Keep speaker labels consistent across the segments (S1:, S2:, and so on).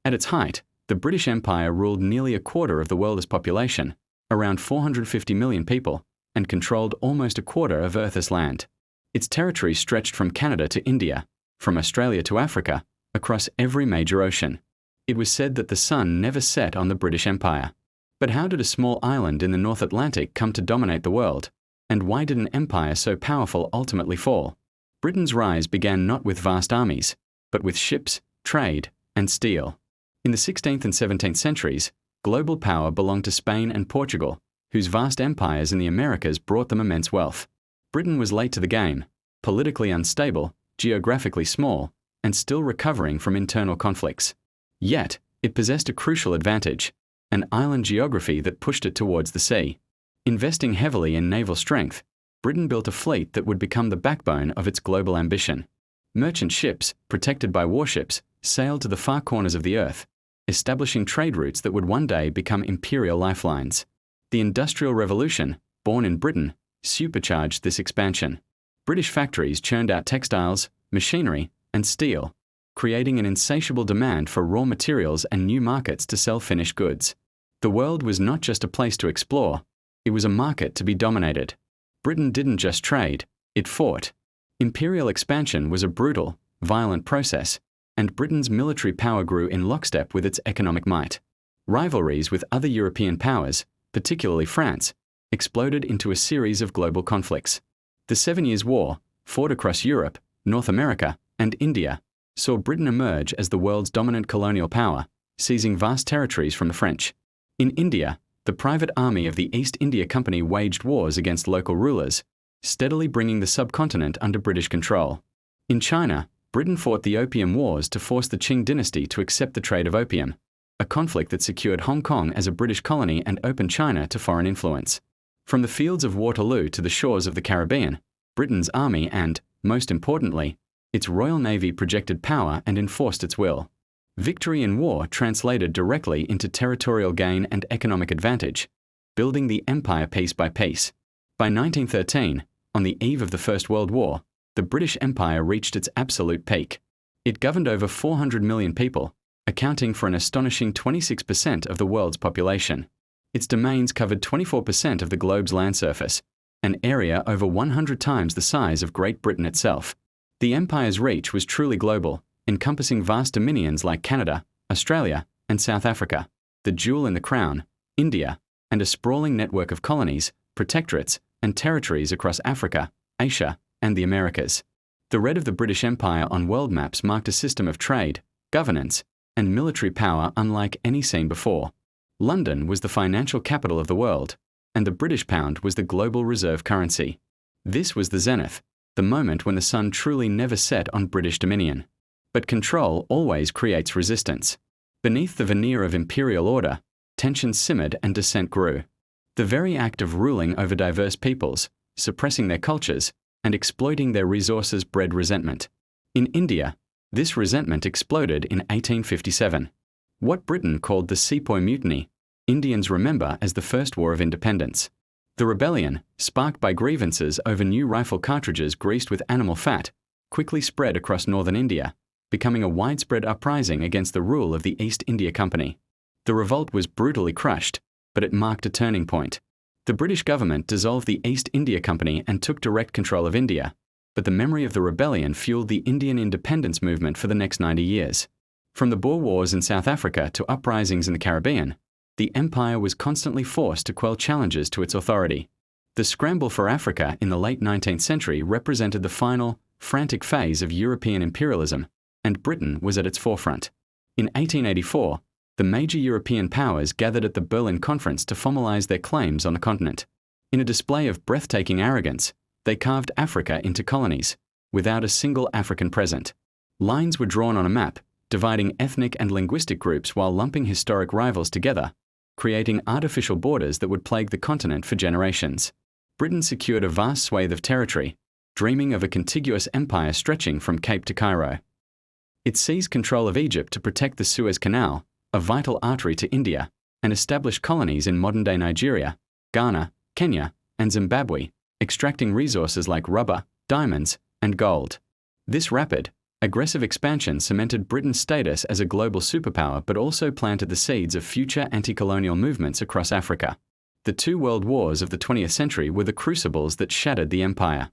S1: At its height, the British Empire ruled nearly a quarter of the world's population, around 450 million people, and controlled almost a quarter of Earth's land. Its territory stretched from Canada to India, from Australia to Africa, across every major ocean. It was said that the sun never set on the British Empire. But how did a small island in the North Atlantic come to dominate the world? And why did an empire so powerful ultimately fall? Britain's rise began not with vast armies, but with ships, trade, and steel. In the 16th and 17th centuries, global power belonged to Spain and Portugal, whose vast empires in the Americas brought them immense wealth. Britain was late to the game, politically unstable, geographically small, and still recovering from internal conflicts. Yet, it possessed a crucial advantage, an island geography that pushed it towards the sea. Investing heavily in naval strength, Britain built a fleet that would become the backbone of its global ambition. Merchant ships, protected by warships, sailed to the far corners of the earth, establishing trade routes that would one day become imperial lifelines. The Industrial Revolution, born in Britain, supercharged this expansion. British factories churned out textiles, machinery, and steel, creating an insatiable demand for raw materials and new markets to sell finished goods. The world was not just a place to explore, it was a market to be dominated. Britain didn't just trade, it fought. Imperial expansion was a brutal, violent process, and Britain's military power grew in lockstep with its economic might. Rivalries with other European powers, particularly France, exploded into a series of global conflicts. The 7 Years' War, fought across Europe, North America, and India, saw Britain emerge as the world's dominant colonial power, seizing vast territories from the French. In India, the private army of the East India Company waged wars against local rulers, steadily bringing the subcontinent under British control. In China, Britain fought the Opium Wars to force the Qing dynasty to accept the trade of opium, a conflict that secured Hong Kong as a British colony and opened China to foreign influence. From the fields of Waterloo to the shores of the Caribbean, Britain's army and, most importantly, its Royal Navy projected power and enforced its will. Victory in war translated directly into territorial gain and economic advantage, building the empire piece by piece. By 1913, on the eve of the First World War, the British Empire reached its absolute peak. It governed over 400 million people, accounting for an astonishing 26% of the world's population. Its domains covered 24% of the globe's land surface, an area over 100 times the size of Great Britain itself. The empire's reach was truly global, encompassing vast dominions like Canada, Australia, and South Africa, the jewel in the crown, India, and a sprawling network of colonies, protectorates, and territories across Africa, Asia, and the Americas. The red of the British Empire on world maps marked a system of trade, governance, and military power unlike any seen before. London was the financial capital of the world, and the British pound was the global reserve currency. This was the zenith, the moment when the sun truly never set on British dominion. But control always creates resistance. Beneath the veneer of imperial order, tensions simmered and dissent grew. The very act of ruling over diverse peoples, suppressing their cultures, and exploiting their resources bred resentment. In India, this resentment exploded in 1857. What Britain called the Sepoy Mutiny, Indians remember as the First War of Independence. The rebellion, sparked by grievances over new rifle cartridges greased with animal fat, quickly spread across northern India, becoming a widespread uprising against the rule of the East India Company. The revolt was brutally crushed, but it marked a turning point. The British government dissolved the East India Company and took direct control of India, but the memory of the rebellion fueled the Indian independence movement for the next 90 years. From the Boer Wars in South Africa to uprisings in the Caribbean, the empire was constantly forced to quell challenges to its authority. The scramble for Africa in the late 19th century represented the final, frantic phase of European imperialism, and Britain was at its forefront. In 1884, the major European powers gathered at the Berlin Conference to formalize their claims on the continent. In a display of breathtaking arrogance, they carved Africa into colonies, without a single African present. Lines were drawn on a map, dividing ethnic and linguistic groups while lumping historic rivals together, creating artificial borders that would plague the continent for generations. Britain secured a vast swathe of territory, dreaming of a contiguous empire stretching from Cape to Cairo. It seized control of Egypt to protect the Suez Canal, a vital artery to India, and established colonies in modern-day Nigeria, Ghana, Kenya, and Zimbabwe, extracting resources like rubber, diamonds, and gold. This rapid, Aggressive expansion cemented Britain's status as a global superpower but also planted the seeds of future anti-colonial movements across Africa. The two world wars of the 20th century were the crucibles that shattered the empire.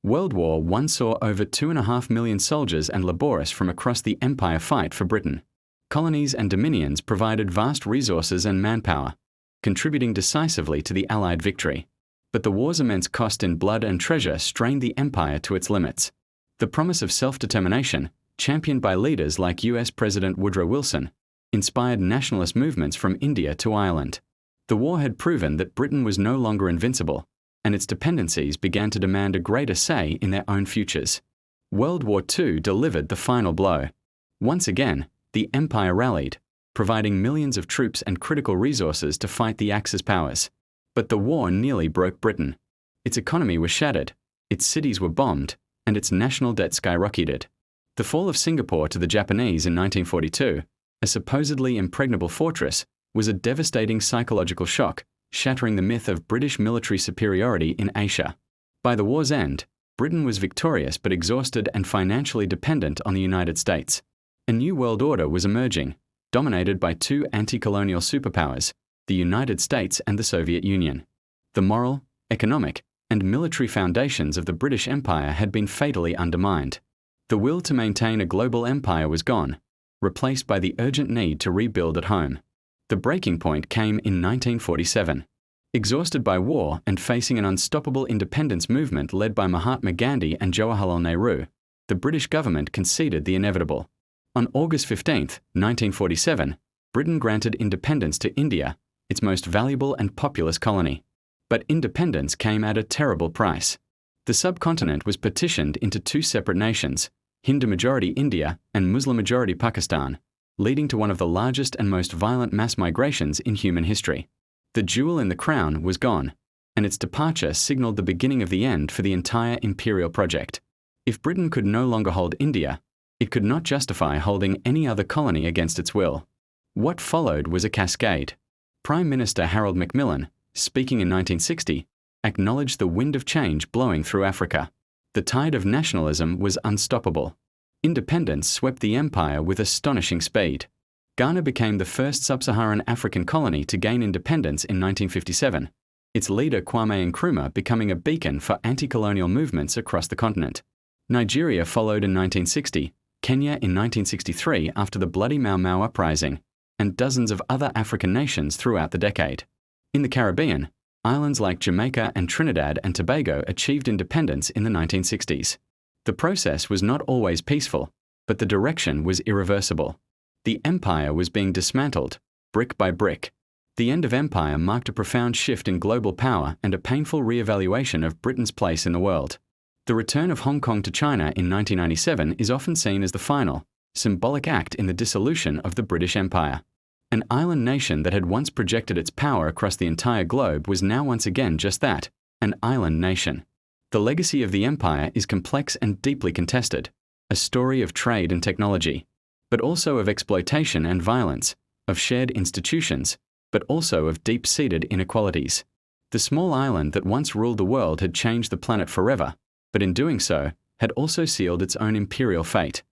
S1: World War I saw over 2.5 million soldiers and laborists from across the empire fight for Britain. Colonies and dominions provided vast resources and manpower, contributing decisively to the Allied victory. But the war's immense cost in blood and treasure strained the empire to its limits. The promise of self-determination, championed by leaders like US President Woodrow Wilson, inspired nationalist movements from India to Ireland. The war had proven that Britain was no longer invincible, and its dependencies began to demand a greater say in their own futures. World War II delivered the final blow. Once again, the empire rallied, providing millions of troops and critical resources to fight the Axis powers. But the war nearly broke Britain. Its economy was shattered, its cities were bombed, and its national debt skyrocketed. The fall of Singapore to the Japanese in 1942, a supposedly impregnable fortress, was a devastating psychological shock, shattering the myth of British military superiority in Asia. By the war's end, Britain was victorious but exhausted and financially dependent on the United States. A new world order was emerging, dominated by two anti-colonial superpowers, the United States and the Soviet Union. The moral, economic, and military foundations of the British Empire had been fatally undermined. The will to maintain a global empire was gone, replaced by the urgent need to rebuild at home. The breaking point came in 1947. Exhausted by war and facing an unstoppable independence movement led by Mahatma Gandhi and Jawaharlal Nehru, the British government conceded the inevitable. On August 15, 1947, Britain granted independence to India, its most valuable and populous colony. But independence came at a terrible price. The subcontinent was partitioned into two separate nations, Hindu-majority India and Muslim-majority Pakistan, leading to one of the largest and most violent mass migrations in human history. The jewel in the crown was gone, and its departure signaled the beginning of the end for the entire imperial project. If Britain could no longer hold India, it could not justify holding any other colony against its will. What followed was a cascade. Prime Minister Harold Macmillan, speaking in 1960, acknowledged the wind of change blowing through Africa. The tide of nationalism was unstoppable. Independence swept the empire with astonishing speed. Ghana became the first sub-Saharan African colony to gain independence in 1957, its leader Kwame Nkrumah becoming a beacon for anti-colonial movements across the continent. Nigeria followed in 1960, Kenya in 1963 after the bloody Mau Mau uprising, and dozens of other African nations throughout the decade. In the Caribbean, islands like Jamaica and Trinidad and Tobago achieved independence in the 1960s. The process was not always peaceful, but the direction was irreversible. The empire was being dismantled, brick by brick. The end of empire marked a profound shift in global power and a painful re-evaluation of Britain's place in the world. The return of Hong Kong to China in 1997 is often seen as the final, symbolic act in the dissolution of the British Empire. An island nation that had once projected its power across the entire globe was now once again just that, an island nation. The legacy of the empire is complex and deeply contested, a story of trade and technology, but also of exploitation and violence, of shared institutions, but also of deep-seated inequalities. The small island that once ruled the world had changed the planet forever, but in doing so, had also sealed its own imperial fate.